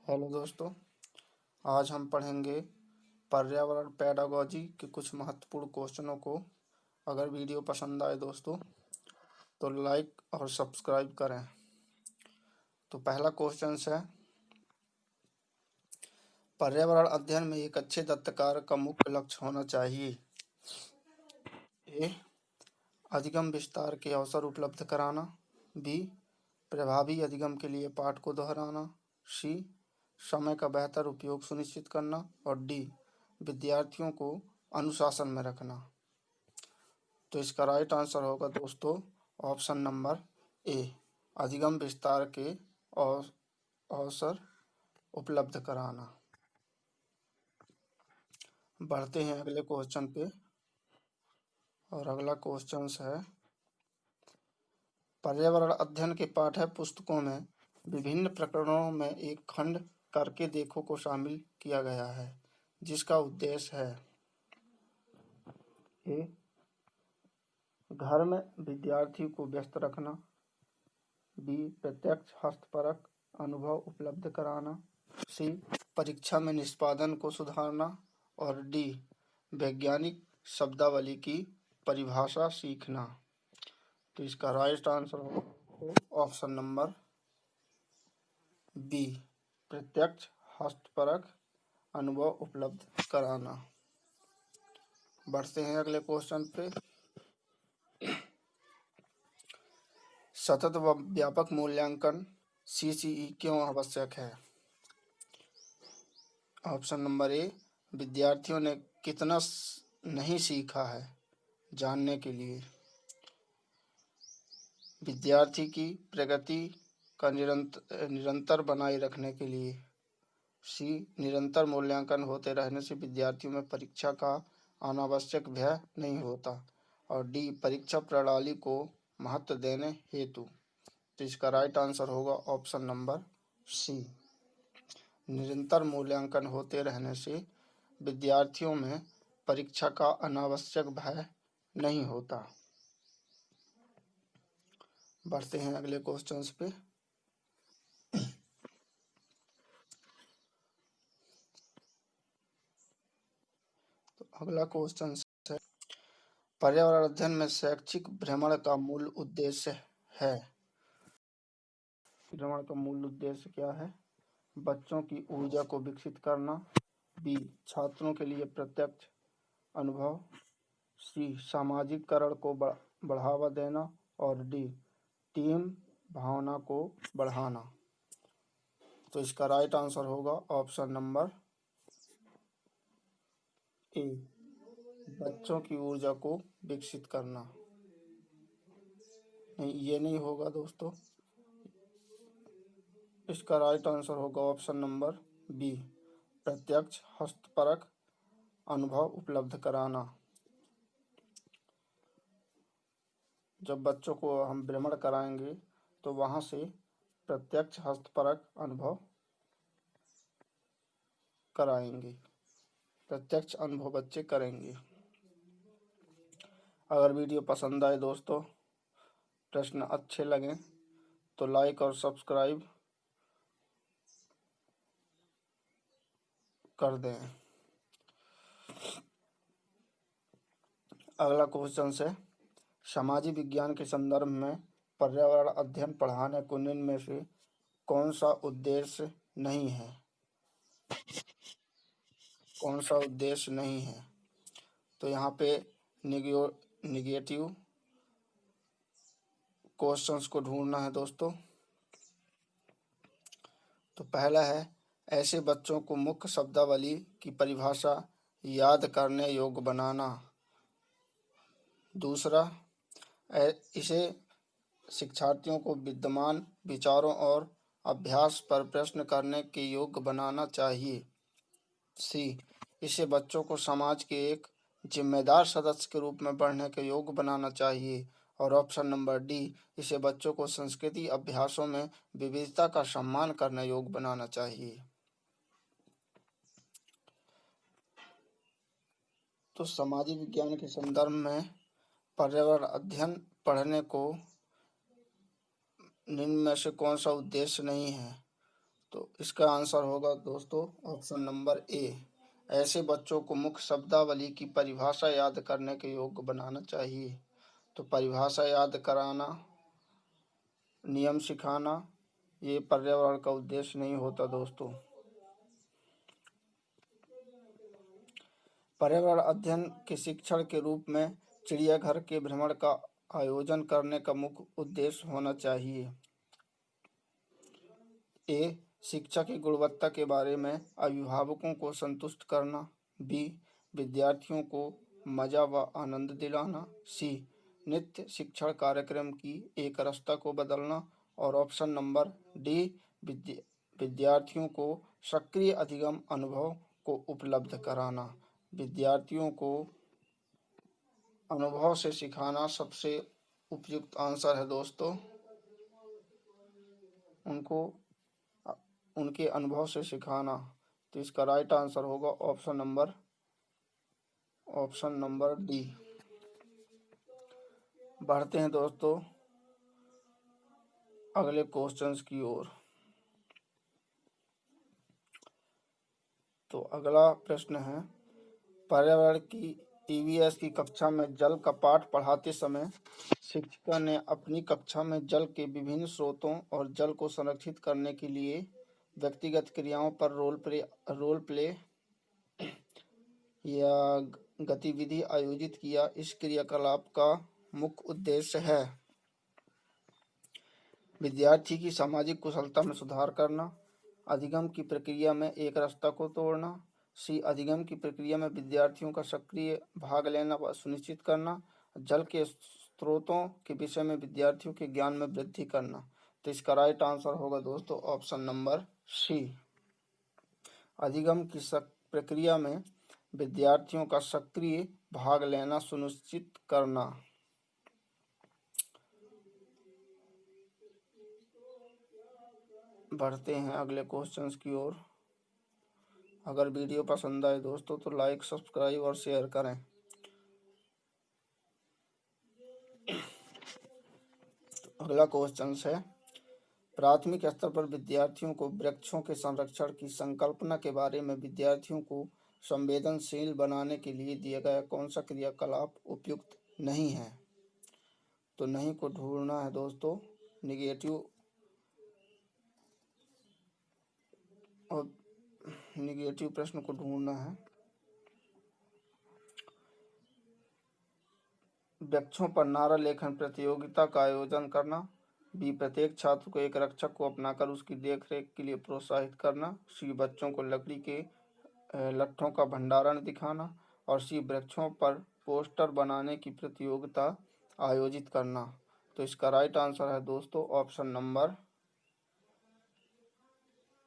Hello दोस्तों, आज हम पढ़ेंगे पर्यावरण पेडागॉजी के कुछ महत्वपूर्ण क्वेश्चनों को। अगर वीडियो पसंद आए दोस्तों तो लाइक और सब्सक्राइब करें। तो पहला क्वेश्चन है, पर्यावरण अध्ययन में एक अच्छे दत्तकार का मुख्य लक्ष्य होना चाहिए। ए, अधिगम विस्तार के अवसर उपलब्ध कराना। बी, प्रभावी अधिगम के लिए पाठ को दोहराना। सी, समय का बेहतर उपयोग सुनिश्चित करना। और डी, विद्यार्थियों को अनुशासन में रखना। तो इसका राइट आंसर होगा दोस्तों ऑप्शन नंबर ए, अधिगम विस्तार के अवसर उपलब्ध कराना। बढ़ते हैं अगले क्वेश्चन पे, और अगला क्वेश्चन है, पर्यावरण अध्ययन के पाठ्य पुस्तकों में विभिन्न प्रकरणों में एक खंड करके देखो को शामिल किया गया है, जिसका उद्देश्य है ए, घर में विद्यार्थी को व्यस्त रखना। बी, प्रत्यक्ष हस्तपरक अनुभव उपलब्ध कराना। सी, परीक्षा में निष्पादन को सुधारना। और डी, वैज्ञानिक शब्दावली की परिभाषा सीखना। तो इसका राइट आंसर होगा ऑप्शन नंबर बी, प्रत्यक्ष हस्तपरक अनुभव उपलब्ध कराना। बढ़ते हैं अगले क्वेश्चन पे, सतत व व्यापक मूल्यांकन सीसीई क्यों आवश्यक है? ऑप्शन नंबर ए, विद्यार्थियों ने कितना नहीं सीखा है जानने के लिए। विद्यार्थी की प्रगति का निरंतर बनाए रखने के लिए। सी, निरंतर मूल्यांकन होते रहने से विद्यार्थियों में परीक्षा का अनावश्यक भय नहीं होता। और डी, परीक्षा प्रणाली को महत्व देने हेतु। तो इसका राइट आंसर होगा ऑप्शन नंबर सी, निरंतर मूल्यांकन होते रहने से विद्यार्थियों में परीक्षा का अनावश्यक भय नहीं होता। बढ़ते हैं अगले क्वेश्चंस पे, तो अगला क्वेश्चन है, पर्यावरण अध्ययन में शैक्षिक भ्रमण का मूल उद्देश्य है। भ्रमण का मूल उद्देश्य क्या है? बच्चों की ऊर्जा को विकसित करना। बी, छात्रों के लिए प्रत्यक्ष अनुभव। सी, सामाजिककरण को बढ़ावा देना। और डी, टीम भावना को बढ़ाना। तो इसका राइट आंसर होगा ऑप्शन नंबर ए, बच्चों की ऊर्जा को विकसित करना। नहीं, ये नहीं होगा दोस्तों, इसका राइट आंसर होगा ऑप्शन नंबर बी, प्रत्यक्ष हस्तपरक अनुभव उपलब्ध कराना। जब बच्चों को हम भ्रमण कराएंगे तो वहाँ से प्रत्यक्ष हस्तपरक अनुभव कराएंगे, प्रत्यक्ष अनुभव बच्चे करेंगे। अगर वीडियो पसंद आए दोस्तों, प्रश्न अच्छे लगें तो लाइक और सब्सक्राइब कर दें। अगला क्वेश्चन है, सामाजिक विज्ञान के संदर्भ में पर्यावरण अध्ययन पढ़ाने को निम्न में से कौन सा उद्देश्य नहीं है? कौन सा उद्देश्य नहीं है? तो यहाँ पे निगेटिव क्वेश्चंस को ढूंढना है दोस्तों। तो पहला है, ऐसे बच्चों को मुख्य शब्दावली की परिभाषा याद करने योग्य बनाना। दूसरा, इसे शिक्षार्थियों को विद्यमान विचारों और अभ्यास पर प्रश्न करने के योग्य बनाना चाहिए। सी, इसे बच्चों को समाज के एक जिम्मेदार सदस्य के रूप में बढ़ने के योग्य बनाना चाहिए। और ऑप्शन नंबर डी, इसे बच्चों को संस्कृति अभ्यासों में विविधता का सम्मान करने योग्य बनाना चाहिए। तो सामाजिक विज्ञान के संदर्भ में पर्यावरण अध्ययन पढ़ने को निम्न में से कौन सा उद्देश्य नहीं है? तो इसका आंसर होगा दोस्तों ऑप्शन नंबर ए। ऐसे बच्चों को मुख्य शब्दावली की परिभाषा याद करने के योग्य बनाना चाहिए। तो परिभाषा याद कराना, नियम सिखाना, ये पर्यावरण का उद्देश्य नहीं होता दोस्तों। पर्यावरण अध्ययन के शिक्षण के रूप में चिड़ियाघर के भ्रमण का आयोजन करने का मुख्य उद्देश्य होना चाहिए। ए, शिक्षा की गुणवत्ता के बारे में अभिभावकों को संतुष्ट करना। बी, विद्यार्थियों को मजा व आनंद दिलाना। सी, नित्य शिक्षण कार्यक्रम की एक रस्ता को बदलना। और ऑप्शन नंबर डी, विद्यार्थियों को सक्रिय अधिगम अनुभव को उपलब्ध कराना। विद्यार्थियों को अनुभव से सिखाना सबसे उपयुक्त आंसर है दोस्तों। उनको उनके अनुभव से सिखाना। तो इसका राइट आंसर होगा ऑप्शन नंबर डी। बढ़ते हैं दोस्तों अगले क्वेश्चंस की ओर। तो अगला प्रश्न है, पर्यावरण की ईवीएस की कक्षा में जल का पाठ पढ़ाते समय शिक्षिका ने अपनी कक्षा में जल के विभिन्न स्रोतों और जल को संरक्षित करने के लिए व्यक्तिगत क्रियाओं पर रोल प्ले या गतिविधि आयोजित किया। इस क्रियाकलाप का मुख्य उद्देश्य है विद्यार्थी की सामाजिक कुशलता में सुधार करना, अधिगम की प्रक्रिया में एक रास्ता को तोड़ना। सी, अधिगम की प्रक्रिया में विद्यार्थियों का सक्रिय भाग लेना व सुनिश्चित करना, जल के स्रोतों के विषय में विद्यार्थियों के ज्ञान में वृद्धि करना। तो इसका राइट आंसर होगा दोस्तों ऑप्शन नंबर सी, अधिगम की प्रक्रिया में विद्यार्थियों का सक्रिय भाग लेना सुनिश्चित करना। बढ़ते हैं अगले क्वेश्चंस की ओर। अगर वीडियो पसंद आए दोस्तों तो लाइक, सब्सक्राइब और शेयर करें। तो अगला क्वेश्चन है, प्राथमिक स्तर पर विद्यार्थियों को वृक्षों के संरक्षण की संकल्पना के बारे में विद्यार्थियों को संवेदनशील बनाने के लिए दिया गया कौन सा क्रियाकलाप उपयुक्त नहीं है। तो नहीं को ढूंढना है दोस्तों, निगेटिव प्रश्न को ढूंढना है। वृक्षों पर नारा लेखन प्रतियोगिता का आयोजन करना। बी, प्रत्येक छात्र को एक रक्षक को अपनाकर उसकी देखरेख के लिए प्रोत्साहित करना। सी, बच्चों को लकड़ी के लट्ठों का भंडारण दिखाना। और सी, वृक्षों पर पोस्टर बनाने की प्रतियोगिता आयोजित करना। तो इसका राइट आंसर है दोस्तों ऑप्शन नंबर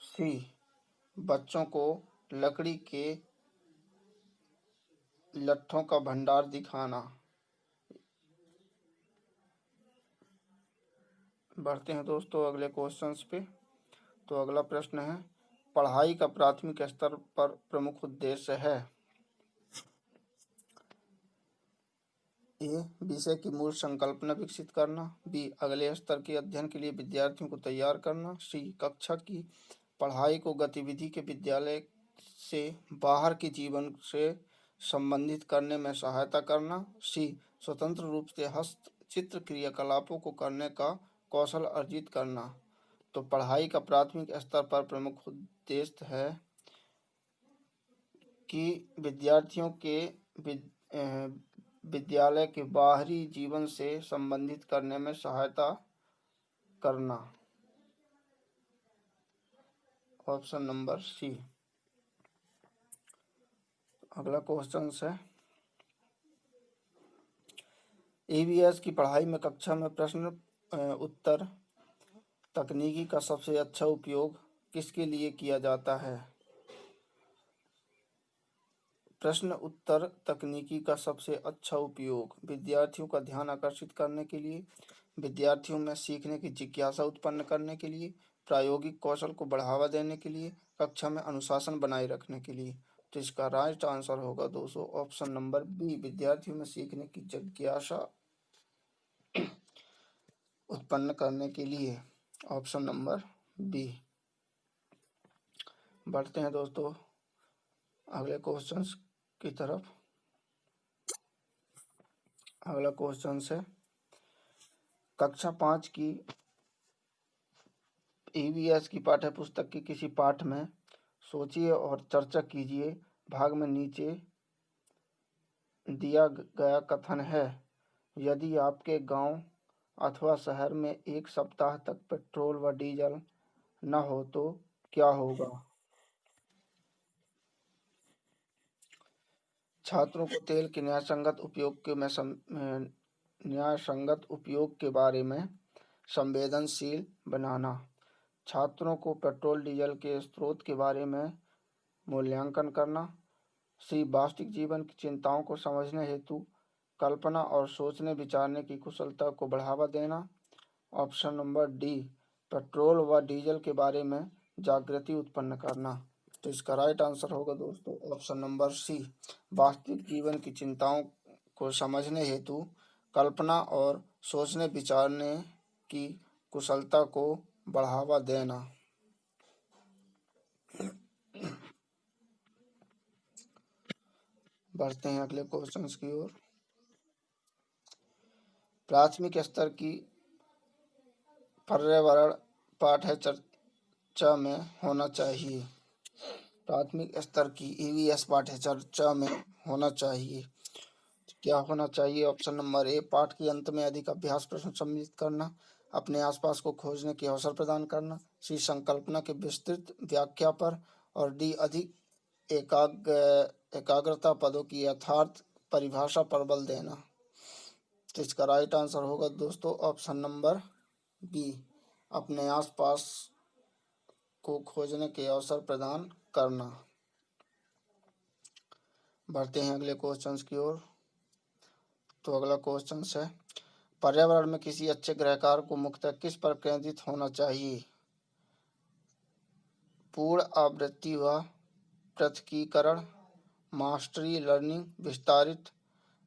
सी, बच्चों को लकड़ी के लट्ठों का भंडार दिखाना। बढ़ते हैं दोस्तों अगले क्वेश्चंस पे। तो अगला प्रश्न है, पढ़ाई का प्राथमिक स्तर पर प्रमुख उद्देश्य है। ए, विषय की मूल संकल्पना विकसित करना। बी, अगले स्तर के अध्ययन के लिए विद्यार्थियों को तैयार करना। सी, कक्षा की पढ़ाई को गतिविधि के विद्यालय से बाहर के जीवन से संबंधित करने में सहायता करना। सी, स्वतंत्र रूप से हस्तचित्र क्रियाकलापों को करने का कौशल अर्जित करना। तो पढ़ाई का प्राथमिक स्तर पर प्रमुख उद्देश्य है कि विद्यार्थियों के विद्यालय के बाहरी जीवन से संबंधित करने में सहायता करना। Option number C. अगला क्वेश्चन है, ईवीएस की पढ़ाई में कक्षा में प्रश्न उत्तर तकनीकी का सबसे अच्छा उपयोग किसके लिए किया जाता है। प्रश्न उत्तर तकनीकी का सबसे अच्छा उपयोग विद्यार्थियों का ध्यान आकर्षित करने के लिए, विद्यार्थियों में सीखने की जिज्ञासा उत्पन्न करने के लिए, प्रायोगिक कौशल को बढ़ावा देने के लिए, कक्षा में अनुशासन बनाए रखने के लिए। तो इसका राइट आंसर होगा दोस्तों ऑप्शन नंबर बी, विद्यार्थियों में सीखने की जिज्ञासा उत्पन्न करने के लिए। Option number B. बढ़ते हैं दोस्तों अगले क्वेश्चंस की तरफ। अगला क्वेश्चन है कक्षा 5 की ईवीएस की पाठ्य पुस्तक की किसी पाठ में सोचिए और चर्चा कीजिए भाग में नीचे दिया गया कथन है, यदि आपके गांव अथवा शहर में एक सप्ताह तक पेट्रोल व डीजल न हो तो क्या होगा। छात्रों को तेल के न्यायसंगत उपयोग के बारे में संवेदनशील बनाना। छात्रों को पेट्रोल डीजल के स्रोत के बारे में मूल्यांकन करना। सी वास्तविक जीवन की चिंताओं को समझने हेतु कल्पना और सोचने विचारने की कुशलता को बढ़ावा देना। ऑप्शन नंबर डी पेट्रोल व डीजल के बारे में जागृति उत्पन्न करना। तो इसका राइट आंसर होगा दोस्तों ऑप्शन नंबर सी वास्तविक जीवन की चिंताओं को समझने हेतु कल्पना और सोचने विचारने की कुशलता को बढ़ावा देना। बढ़ते हैं अगले क्वेश्चंस की ओर। प्राथमिक स्तर की पर्यावरण पाठ्य चर्चा में होना चाहिए। प्राथमिक स्तर की ईवीएस पाठ्य चर्चा में होना चाहिए। क्या होना चाहिए। ऑप्शन नंबर ए पाठ के अंत में अधिक अभ्यास प्रश्न सम्मिलित करना, अपने आसपास को खोजने के अवसर प्रदान करना, सी संकल्पना के विस्तृत व्याख्या पर, और डी अधिक एकाग्रता पदों की यथार्थ परिभाषा पर बल देना। तो इसका राइट आंसर होगा दोस्तों ऑप्शन नंबर बी अपने आसपास को खोजने के अवसर प्रदान करना। बढ़ते हैं अगले क्वेश्चंस की ओर। तो अगला क्वेश्चन है पर्यावरण में किसी अच्छे गृहकार को मुख्यतः किस पर केंद्रित होना चाहिए। पूर्ण आवृत्ति व पृथकीकरण, मास्टरी लर्निंग, विस्तारित,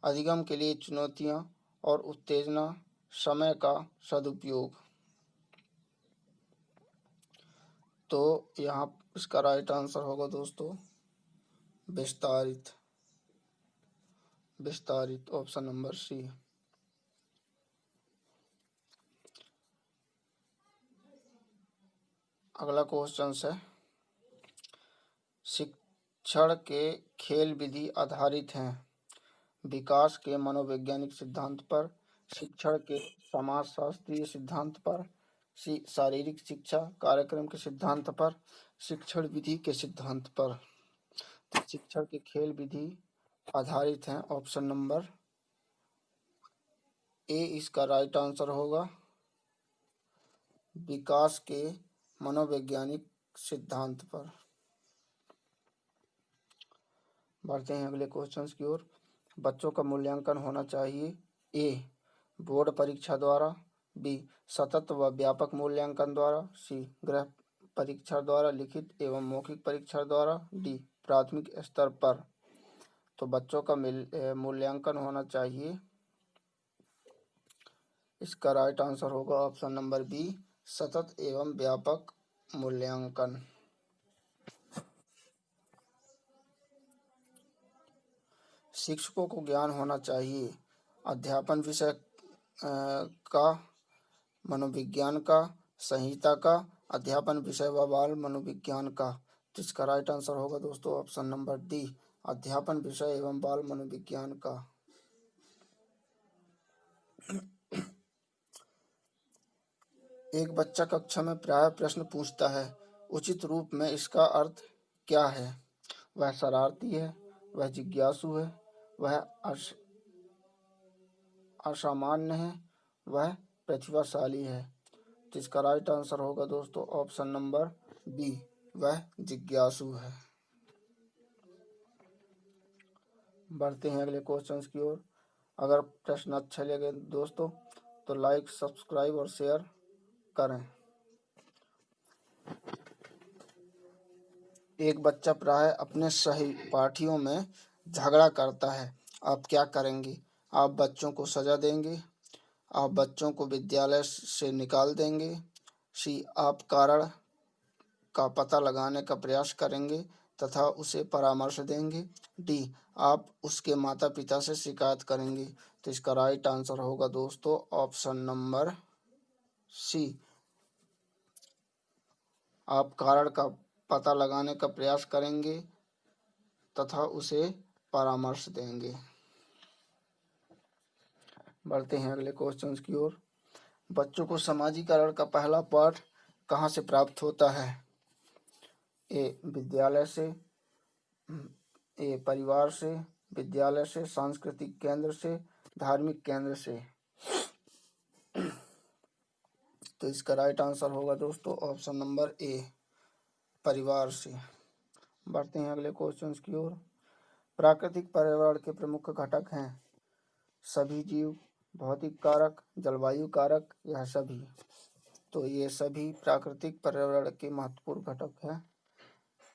अधिगम के लिए चुनौतियां और उत्तेजना, समय का सदुपयोग। तो यहाँ इसका राइट आंसर होगा दोस्तों विस्तारित। विस्तारित ऑप्शन नंबर सी। अगला क्वेश्चन है शिक्षण के खेल विधि आधारित हैं। विकास के मनोवैज्ञानिक सिद्धांत पर, शिक्षण के समाजशास्त्रीय सिद्धांत पर, शारीरिक शिक्षा कार्यक्रम के सिद्धांत पर, शिक्षण विधि के सिद्धांत पर। तो शिक्षण के खेल विधि आधारित हैं। ऑप्शन नंबर ए इसका राइट आंसर होगा विकास के मनोवैज्ञानिक सिद्धांत पर। बढ़ते हैं अगले क्वेश्चंस की ओर। बच्चों का मूल्यांकन होना चाहिए ए बोर्ड परीक्षा द्वारा, बी सतत व व्यापक मूल्यांकन द्वारा, सी गृह परीक्षा द्वारा, लिखित एवं मौखिक परीक्षा द्वारा, डी प्राथमिक स्तर पर। तो बच्चों का मूल्यांकन होना चाहिए। इसका राइट आंसर होगा ऑप्शन नंबर बी सतत एवं व्यापक मूल्यांकन। शिक्षकों को ज्ञान होना चाहिए अध्यापन विषय का, मनोविज्ञान का, संहिता का, अध्यापन विषय व बाल मनोविज्ञान का। तो इसका राइट आंसर होगा दोस्तों ऑप्शन नंबर डी अध्यापन विषय एवं बाल मनोविज्ञान का। एक बच्चा कक्षा में प्रायः प्रश्न पूछता है, उचित रूप में इसका अर्थ क्या है। वह शरारती है, वह जिज्ञासु है, वह असामान्य है, वह प्रतिभाशाली है। तो इसका राइट आंसर होगा दोस्तों ऑप्शन नंबर बी वह जिज्ञासु है। बढ़ते हैं अगले क्वेश्चंस की ओर। अगर प्रश्न अच्छे लगे दोस्तों तो लाइक सब्सक्राइब और शेयर करें। एक बच्चा प्राय अपने सहपाठियों में झगड़ा करता है, आप क्या करेंगे। आप बच्चों को सजा देंगे, आप बच्चों को विद्यालय से निकाल देंगे, सी आप का पता लगाने का प्रयास करेंगे तथा उसे परामर्श देंगे। डी, आप उसके माता पिता से शिकायत करेंगे। तो इसका राइट आंसर होगा दोस्तों ऑप्शन नंबर सी, आप कारण का पता लगाने का प्रयास करेंगे तथा उसे परामर्श देंगे। बढ़ते हैं अगले क्वेश्चन की ओर। बच्चों को सामाजिकरण का पहला पाठ कहाँ से प्राप्त होता है? ए, विद्यालय से, ए, परिवार से, विद्यालय से, सांस्कृतिक केंद्र से, धार्मिक केंद्र से। तो इसका राइट आंसर होगा दोस्तों ऑप्शन नंबर ए, परिवार से। बढ़ते हैं अगले क्वेश्चन की ओर। प्राकृतिक पर्यावरण के प्रमुख घटक हैं सभी जीव, भौतिक कारक, जलवायु कारक या सभी। तो ये सभी प्राकृतिक पर्यावरण के महत्वपूर्ण घटक हैं।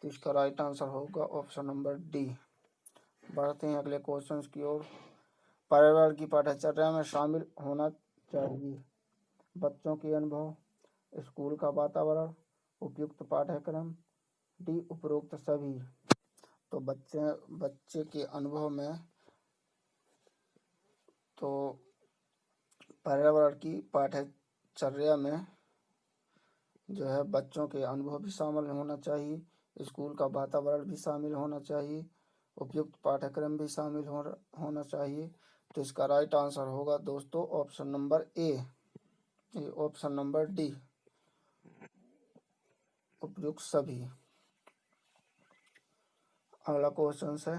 तो इसका राइट आंसर होगा ऑप्शन नंबर डी। बढ़ते हैं अगले क्वेश्चन की ओर। पर्यावरण की पाठ्यचर्या में शामिल होना चाहिए बच्चों के अनुभव, स्कूल का वातावरण, उपयुक्त पाठ्यक्रम, डी उपरोक्त सभी। तो बच्चे के अनुभव में तो पर्यावरण की पाठ्यचर्या में जो है बच्चों के अनुभव भी शामिल होना चाहिए, स्कूल का वातावरण भी शामिल होना चाहिए, उपयुक्त पाठ्यक्रम भी शामिल होना चाहिए। तो इसका राइट आंसर होगा दोस्तों option number A, option number D, उपयुक्त सभी। अगला क्वेश्चन है,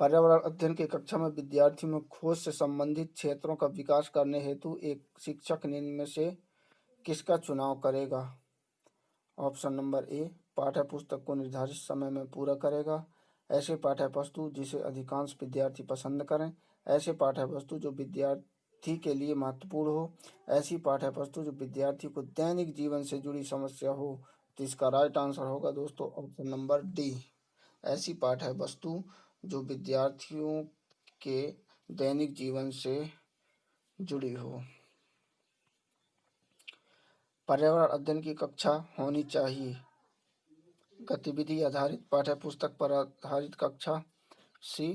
पर्यावरण अध्ययन की कक्षा में विद्यार्थी में खोज से संबंधित क्षेत्रों का विकास करने हेतु एक शिक्षक निम्न में से किसका चुनाव करेगा? ऑप्शन नंबर ए, पाठ्य पुस्तक को निर्धारित समय में पूरा करेगा, ऐसे पाठ्य वस्तु जिसे अधिकांश विद्यार्थी पसंद करें, ऐसे पाठ्य वस्तु जो विद्यार्थी के लिए महत्वपूर्ण हो, ऐसी पाठ्य वस्तु जो विद्यार्थी को दैनिक जीवन से जुड़ी समस्या हो। तो इसका राइट आंसर होगा दोस्तों ऑप्शन नंबर डी, ऐसी पाठ्य वस्तु जो विद्यार्थियों के दैनिक जीवन से जुड़ी हो। पर्यावरण अध्ययन की कक्षा होनी चाहिए गतिविधि आधारित पाठ्य पुस्तक पर आधारित कक्षा, सी,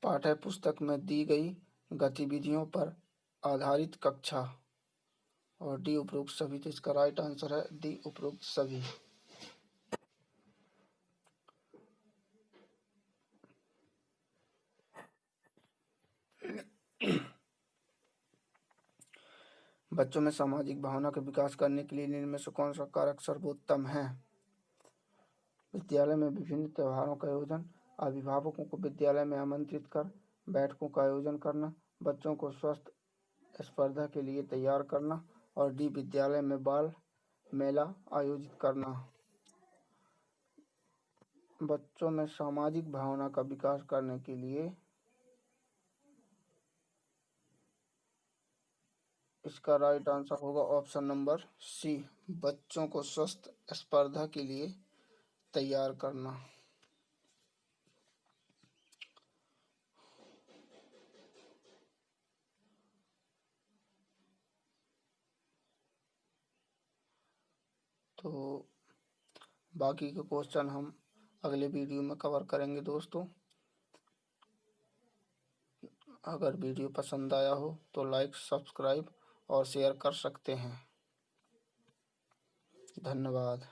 पाठ्य पुस्तक में दी गई गतिविधियों पर आधारित कक्षा, और डी उपरोक्त सभी। तो इसका राइट आंसर है डी उपरोक्त सभी। बच्चों में सामाजिक भावना का विकास करने के लिए निम्न में से कौन सा कारक सर्वोत्तम है? विद्यालय में विभिन्न त्योहारों का आयोजन, अभिभावकों को विद्यालय में आमंत्रित कर बैठकों का आयोजन करना, बच्चों को स्वस्थ स्पर्धा के लिए तैयार करना, और डी विद्यालय में बाल मेला आयोजित करना। बच्चों में सामाजिक भावना का विकास करने के लिए इसका राइट आंसर होगा ऑप्शन नंबर सी, बच्चों को स्वस्थ स्पर्धा के लिए तैयार करना। तो बाकी के क्वेश्चन हम अगले वीडियो में कवर करेंगे दोस्तों। अगर वीडियो पसंद आया हो तो लाइक, सब्सक्राइब और शेयर कर सकते हैं। धन्यवाद।